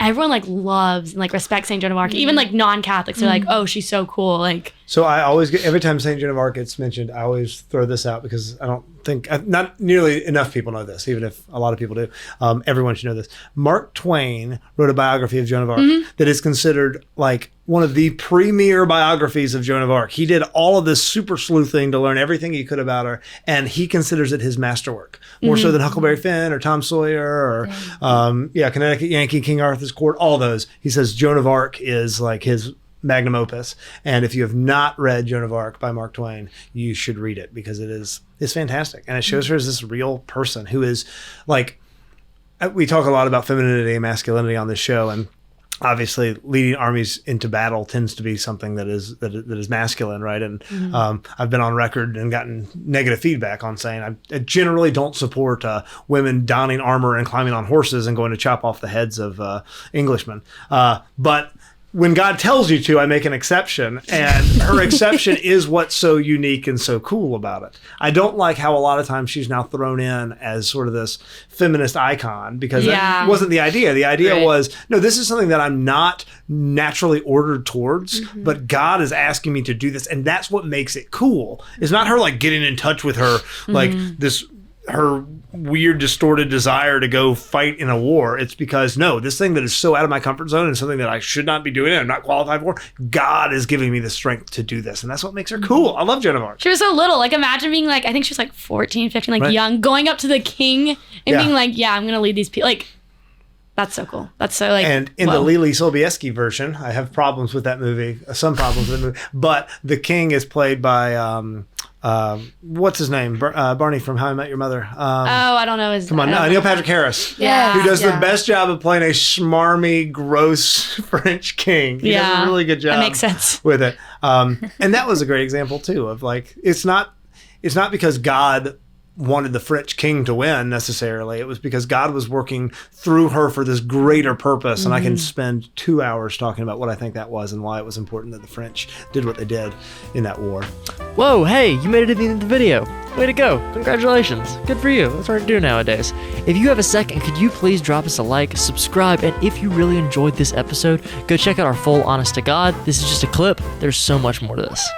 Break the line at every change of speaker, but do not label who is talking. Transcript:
everyone like loves and like respects St. Joan of Arc. Even like non-Catholics are like, oh, she's so cool. Like,
so I always get, every time St. Joan of Arc gets mentioned, I always throw this out because I don't think, not nearly enough people know this, even if a lot of people do. Everyone should know this. Mark Twain wrote a biography of Joan of Arc that is considered like one of the premier biographies of Joan of Arc. He did all of this super sleuthing to learn everything he could about her, and he considers it his masterwork, more so than Huckleberry Finn or Tom Sawyer or Connecticut Yankee, King Arthur's Court, all those. He says Joan of Arc is like his magnum opus, and if you have not read Joan of Arc by Mark Twain, you should read it because it's fantastic, and it shows her as this real person who is like, we talk a lot about femininity and masculinity on this show, and obviously leading armies into battle tends to be something that is masculine, right? And I've been on record and gotten negative feedback on saying I generally don't support women donning armor and climbing on horses and going to chop off the heads of Englishmen, but when God tells you to, I make an exception, and her exception is what's so unique and so cool about it. I don't like how a lot of times she's now thrown in as sort of this feminist icon, because that wasn't the idea. The idea was, no, this is something that I'm not naturally ordered towards, but God is asking me to do this, and that's what makes it cool. It's not her like getting in touch with her, like this, her weird distorted desire to go fight in a war. It's because, no, this thing that is so out of my comfort zone and something that I should not be doing and I'm not qualified for, God is giving me the strength to do this, and that's what makes her cool. I love Joan of Arc.
She was so little. Like, imagine being like, I think she was like 14, 15, like young, going up to the king and being like, yeah, I'm gonna lead these people. Like, that's so cool. That's so like. And
in the Lily Sobieski version, I have problems with that movie, some problems with the movie, but the king is played by what's his name? Barney from How I Met Your Mother.
I don't know his name.
Come on, Neil Patrick Harris.
Yeah.
Who does the best job of playing a schmarmy, gross French king. He does a really good job.
That makes sense.
With it. And that was a great example too of like, it's not because God wanted the French king to win necessarily. It was because God was working through her for this greater purpose. And I can spend 2 hours talking about what I think that was and why it was important that the French did what they did in that war.
Whoa, hey, you made it to the end of the video. Way to go. Congratulations. Good for you. That's hard to do nowadays. If you have a second, could you please drop us a like, subscribe, and if you really enjoyed this episode, go check out our full Honest to God. This is just a clip. There's so much more to this.